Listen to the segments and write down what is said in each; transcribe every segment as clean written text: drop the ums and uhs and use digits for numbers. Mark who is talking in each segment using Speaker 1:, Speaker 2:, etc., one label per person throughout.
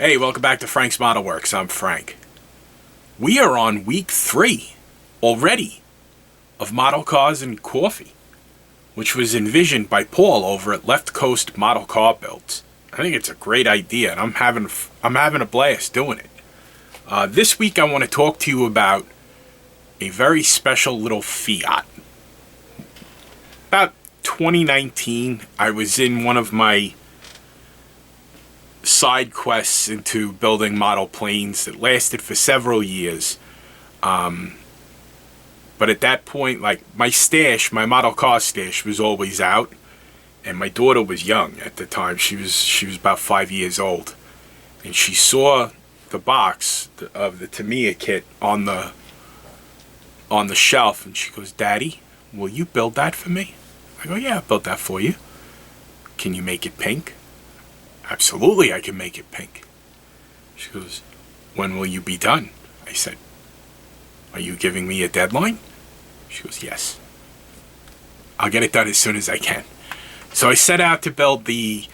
Speaker 1: Hey, welcome back to Frank's Model Works. I'm Frank. We are on week 3 already of Model Cars and Coffee, which was envisioned by Paul over at Left Coast Model Car Builds. I think it's a great idea, and I'm having a blast doing it. This week I want to talk to you about a very special little Fiat. About 2019, I was in one of my side quests into building model planes that lasted for several years. But at that point, like, my model car stash was always out, and my daughter was young at the time. She was about 5 years old, and she saw the box of the Tama Kit on the shelf, and she goes, "Daddy, will you build that for me?" I go, "Yeah, I'll build that for you." "Can you make it pink?" "Absolutely, I can make it pink." She goes, "When will you be done?" I said, "Are you giving me a deadline?" She goes, "Yes. I'll get it done as soon as I can." So I set out to build the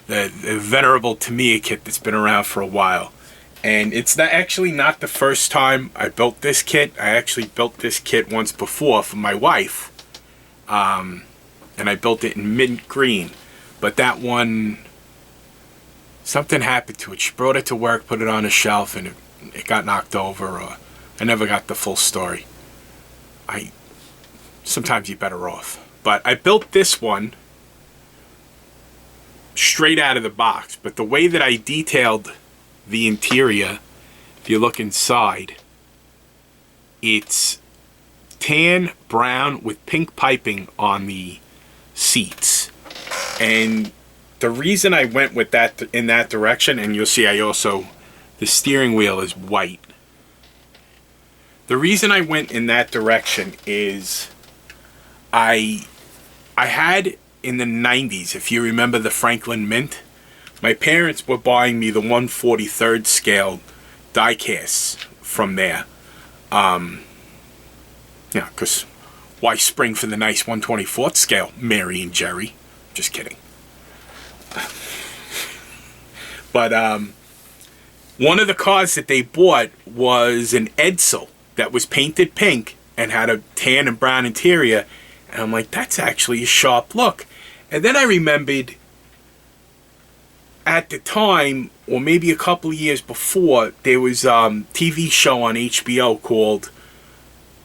Speaker 1: venerable Tama Kit that's been around for a while. And it's actually not the first time I built this kit. I actually built this kit once before for my wife. And I built it in mint green. But that one, something happened to it. She brought it to work, put it on a shelf, and it got knocked over. Or I never got the full story. Sometimes you're better off. But I built this one straight out of the box. But the way that I detailed the interior, if you look inside, it's tan brown with pink piping on the seats. And the reason I went with that in that direction, and you'll see the steering wheel is white. The reason I went in that direction is I had in the 90s, if you remember the Franklin Mint, my parents were buying me the 1/43rd scale die casts from there. Yeah, because why spring for the nice 1/24th scale, Mary and Jerry? Just kidding. But one of the cars that they bought was an Edil that was painted pink and had a tan and brown interior. And I'm like, that's actually a sharp look. And then I remembered at the time, or maybe a couple of years before, there was a TV show on HBO called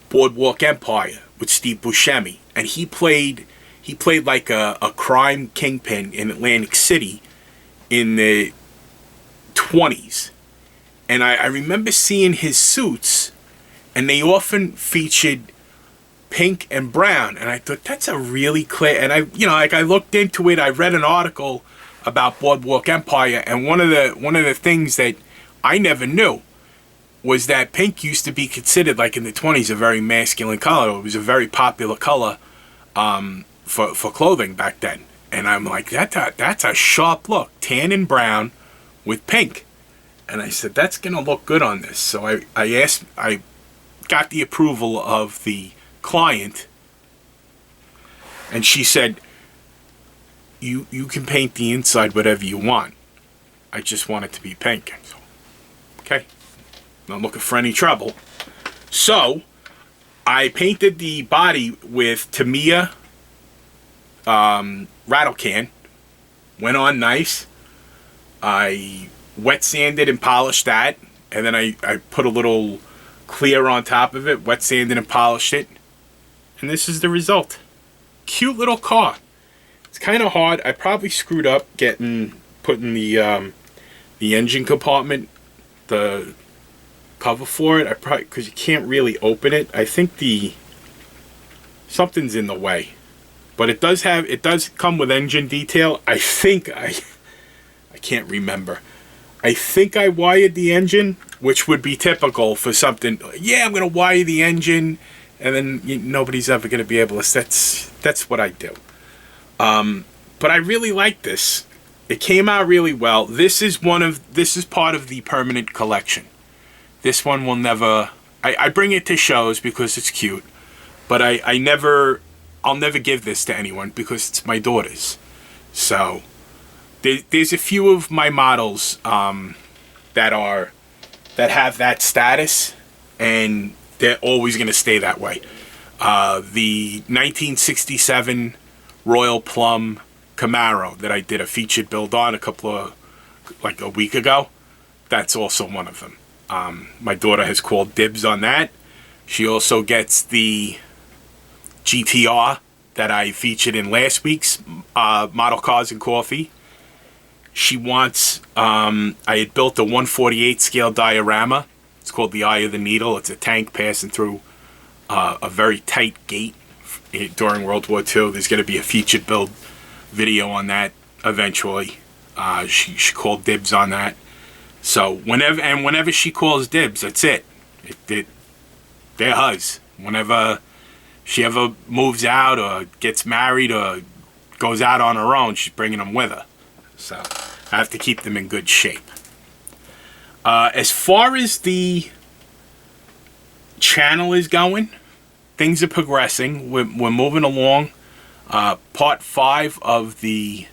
Speaker 1: Boardwalk Empire with Steve Buscemi. And he played like a crime kingpin in Atlantic City in the 20s. And I remember seeing his suits, and they often featured pink and brown. And I thought, that's a really clear, and I looked into it. I read an article about Boardwalk Empire, and one of the things that I never knew was that pink used to be considered, like in the 20s, a very masculine color. It was a very popular color for clothing back then. And I'm like, that's a sharp look, tan and brown with pink. And I said, that's gonna look good on this. So I got the approval of the client, and she said, you can paint the inside whatever you want. I just want it to be pink. So, okay, not looking for any trouble. So I painted the body with Tamiya rattle can. Went on nice. I wet sanded and polished that, and then I put a little clear on top of it, wet sanded and polished it, and this is the result. Cute little car. It's kind of hard. I probably screwed up putting the engine compartment, the cover for it. Because you can't really open it. I think something's in the way. But it does come with engine detail. I think I can't remember. I think I wired the engine, which would be typical for something. Yeah, I'm gonna wire the engine, and then nobody's ever gonna be able to. That's what I do. But I really like this. It came out really well. This is part of the permanent collection. This one will never. I bring it to shows because it's cute, but I'll never give this to anyone because it's my daughter's. So there's a few of my models that have that status, and they're always going to stay that way. The 1967 Royal Plum Camaro that I did a featured build on a week ago, that's also one of them. My daughter has called dibs on that. She also gets the GTR that I featured in last week's Model Cars and Coffee. She wants, I had built a 1/48 scale diorama. It's called the Eye of the Needle. It's a tank passing through a very tight gate during World War II. There's going to be a featured build video on that eventually. She called dibs on that. So whenever she calls dibs, that's it. They're hers. Whenever she ever moves out or gets married or goes out on her own, she's bringing them with her. So I have to keep them in good shape. As far as the channel is going, things are progressing. We're moving along. Part 5 of the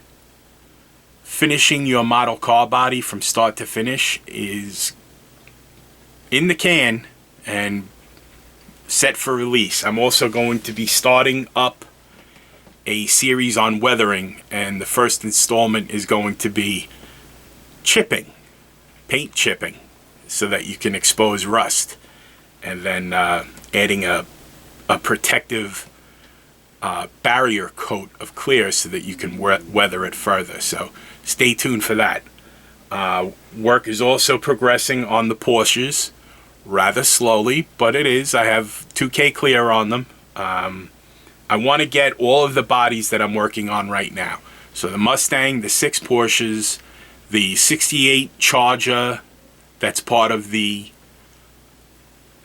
Speaker 1: finishing your model car body from start to finish is in the can and set for release. I'm also going to be starting up a series on weathering, and the first installment is going to be chipping, paint chipping, so that you can expose rust, and then adding a protective barrier coat of clear so that you can weather it further. So stay tuned for that. Work is also progressing on the Porsches, rather slowly, but it is. I have 2K clear on them. I want to get all of the bodies that I'm working on right now. So the Mustang, the 6 Porsches, the 68 Charger, that's part of the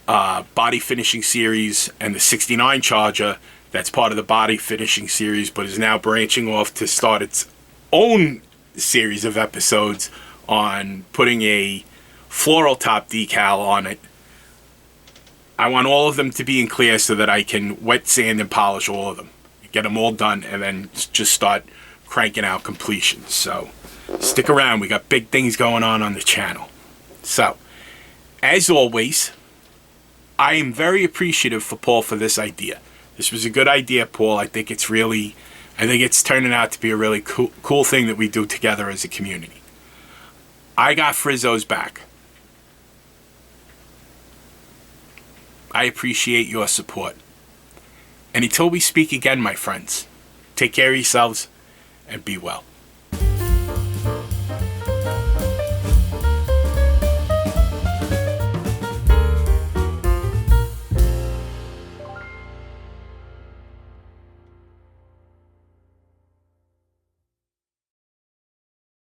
Speaker 1: body finishing series, and the 69 Charger, that's part of the body finishing series, but is now branching off to start its own series of episodes on putting a floral top decal on it. I want all of them to be in clear so that I can wet sand and polish all of them, get them all done, and then just start cranking out completions. So stick around. We got big things going on the channel. So, as always, I am very appreciative for Paul for this idea. This was a good idea, Paul. I think it's turning out to be a really cool thing that we do together as a community. I got Frizzo's back. I appreciate your support. And until we speak again, my friends, take care of yourselves and be well.